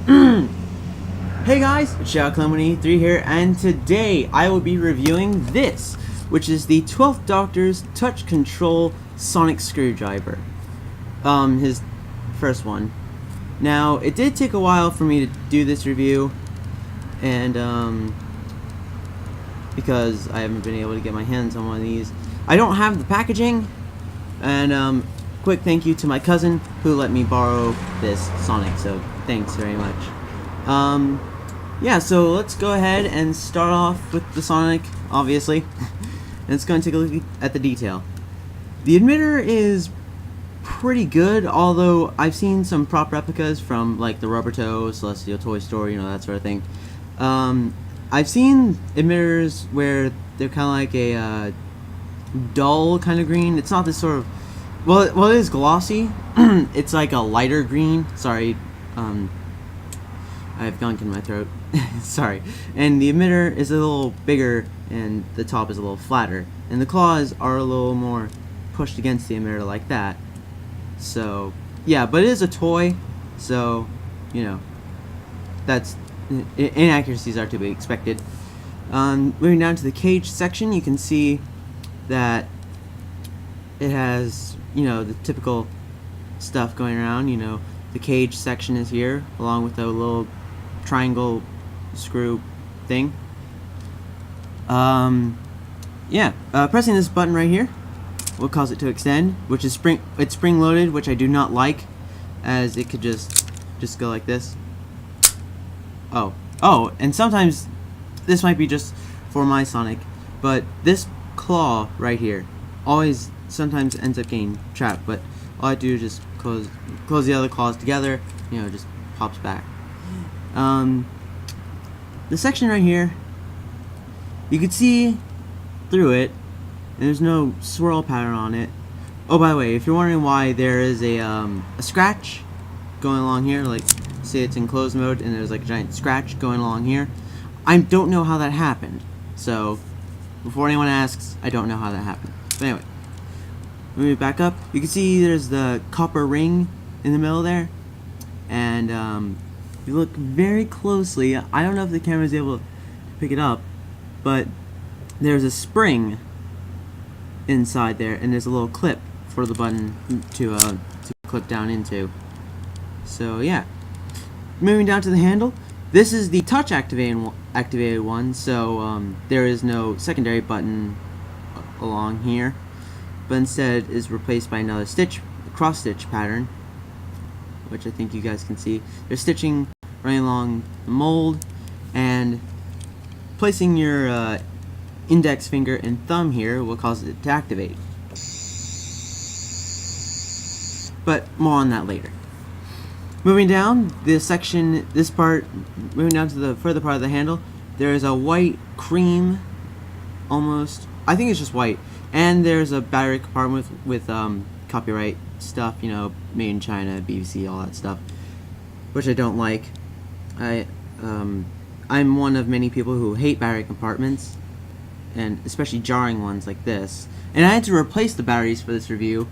Hey guys, it's ShadowClem183 here, and today I will be reviewing this, which is the 12th Doctor's Touch Control Sonic Screwdriver. His first one. Now, it did take a while for me to do this review, and because I haven't been able to get my hands on one of these. I don't have the packaging, and quick thank you to my cousin who let me borrow this Sonic, so thanks very much. Yeah, so let's go ahead and start off with the Sonic, obviously. And let's go and take a look at the detail. The emitter is pretty good, although I've seen some prop replicas from like the Rubberto, Celestial Toy Store, that sort of thing. I've seen emitters where they're kind of like a dull kind of green. It's not this sort of, well, it is glossy. It's like a lighter green. Sorry, I have gunk in my throat. Sorry. And the emitter is a little bigger, and the top is a little flatter. And the claws are a little more pushed against the emitter like that. So, yeah, but it is a toy, so, that's, inaccuracies are to be expected. Moving down to the cage section, you can see that it has, the typical stuff going around. The cage section is here, along with a little triangle screw thing. Pressing this button right here will cause it to extend, which is spring loaded, which I do not like, as it could just go like this. Oh, and sometimes this might be just for my Sonic, but this claw right here always sometimes ends up getting trapped, but all I do is just close the other claws together, just pops back. The section right here, you can see through it, and there's no swirl pattern on it. Oh, by the way, if you're wondering why there is a scratch going along here, like, say it's in closed mode, and there's like a giant scratch going along here, I don't know how that happened. So, before anyone asks, I don't know how that happened. But anyway, move back up, you can see there's the copper ring in the middle there, and if you look very closely, I don't know if the camera is able to pick it up, but there's a spring inside there, and there's a little clip for the button to clip down into. So yeah, moving down to the handle, this is the touch activated one, so there is no secondary button along here, but instead is replaced by another cross stitch pattern, which I think you guys can see. There's stitching running along the mold, and placing your index finger and thumb here will cause it to activate. But more on that later. Moving down this part, moving down to the further part of the handle, there is a white cream, almost, I think it's just white, and there's a battery compartment with copyright stuff, made in China, BBC, all that stuff, which I don't like. I'm one of many people who hate battery compartments, and especially jarring ones like this. And I had to replace the batteries for this review,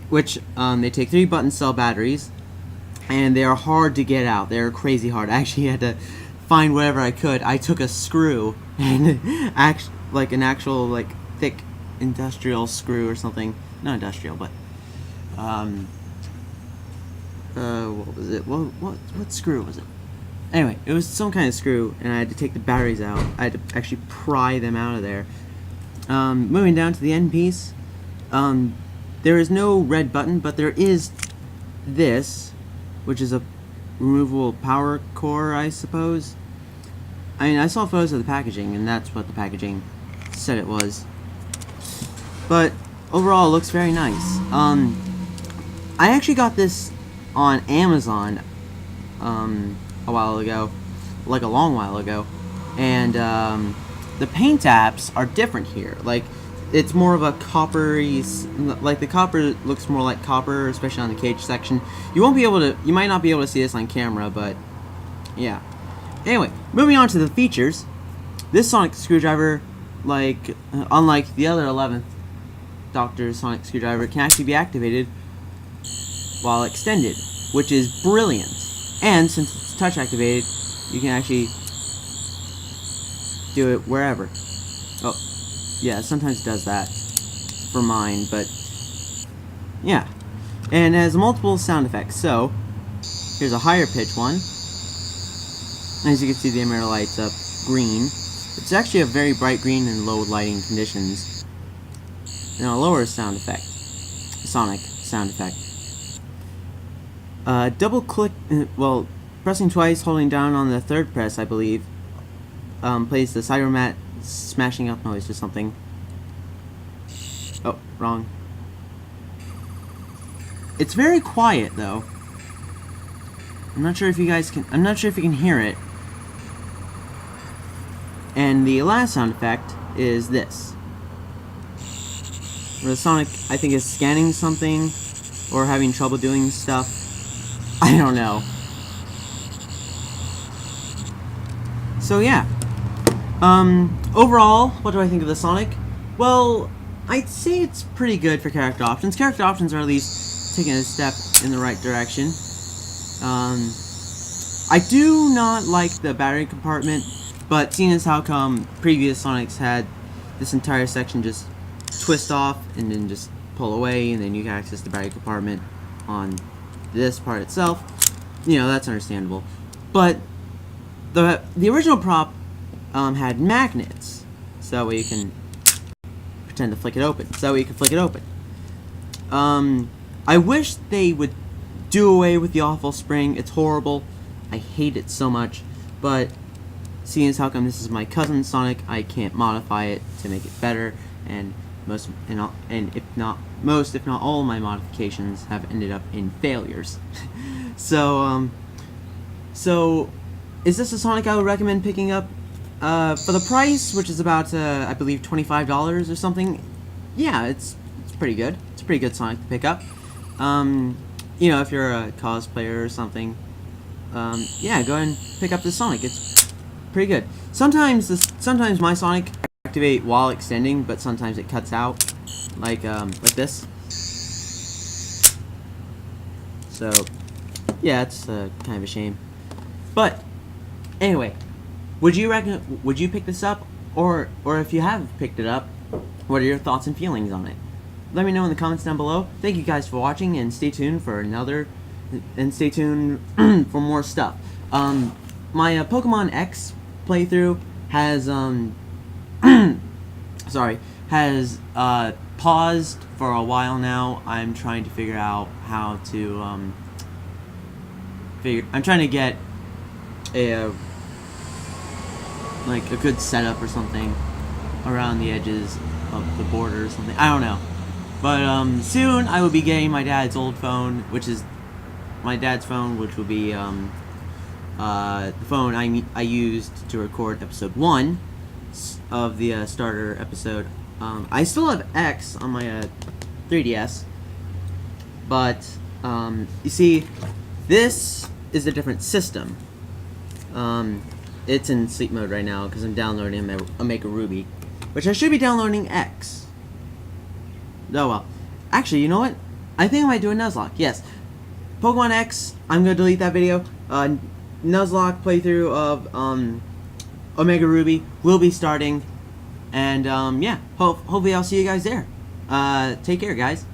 which they take 3 button cell batteries, and they are hard to get out. They're crazy hard. I actually had to find whatever I could. I took a screw, and an actual thick industrial screw or something. Not industrial, but what was it? What screw was it? Anyway, it was some kind of screw, and I had to take the batteries out. I had to actually pry them out of there. Moving down to the end piece, there is no red button, but there is this, which is a removable power core, I suppose. I mean, I saw photos of the packaging, and that's what the packaging said it was. But overall, it looks very nice. I actually got this on Amazon a while ago, like a long while ago, and the paint apps are different here. Like, it's more of a coppery, like the copper looks more like copper, especially on the cage section. You might not be able to see this on camera, but yeah. Anyway, moving on to the features, this Sonic screwdriver, unlike the other 11th Doctor Sonic screwdriver, can actually be activated while extended, which is brilliant. And since it's it's touch activated, you can actually do it wherever. Oh, yeah, sometimes it does that for mine, but yeah. And it has multiple sound effects. So here's a higher pitch one. As you can see, the emitter lights up green. It's actually a very bright green in low lighting conditions. And a lower sound effect, sonic sound effect. Double click, well, pressing twice, holding down on the third press, I believe, plays the cyber mat smashing up noise or something. Oh, wrong. It's very quiet though. I'm not sure if you guys can. I'm not sure if you can hear it. And the last sound effect is this, where the Sonic, I think, is scanning something or having trouble doing stuff. I don't know. So yeah. Overall, what do I think of the Sonic? Well, I'd say it's pretty good for character options. Character options are at least taking a step in the right direction. I do not like the battery compartment, but seeing as how come previous Sonics had this entire section just twist off and then just pull away, and then you can access the battery compartment on this part itself, you know, that's understandable. But the original prop had magnets, so that way you can pretend to flick it open. So that way you can flick it open. I wish they would do away with the awful spring. It's horrible. I hate it so much. But seeing as how come this is my cousin Sonic, I can't modify it to make it better. And if not all my modifications have ended up in failures. So is this a Sonic I would recommend picking up? For the price, which is about I believe $25 or something. Yeah, it's pretty good. It's a pretty good Sonic to pick up. You know, if you're a cosplayer or something, yeah, go ahead and pick up this Sonic. It's pretty good. Sometimes my Sonic activate while extending, but sometimes it cuts out, like this. So yeah, it's kind of a shame. But anyway, would you pick this up, or if you have picked it up, what are your thoughts and feelings on it? Let me know in the comments down below. Thank you guys for watching, and stay tuned for for more stuff. My Pokemon X playthrough has has paused for a while now. I'm trying to figure out how to I'm trying to get a good setup or something around the edges of the border or something. I don't know. But soon I will be getting my dad's old phone, which is my dad's phone, which will be the phone I used to record episode 1 of the starter episode. I still have X on my 3DS, but you see, this is a different system. It's in sleep mode right now because I'm downloading Omega Ruby, which I should be downloading X. Oh well. Actually, you know what? I think I might do a Nuzlocke. Yes. Pokemon X, I'm going to delete that video. Nuzlocke playthrough of Omega Ruby will be starting. And yeah, hopefully I'll see you guys there. Take care, guys.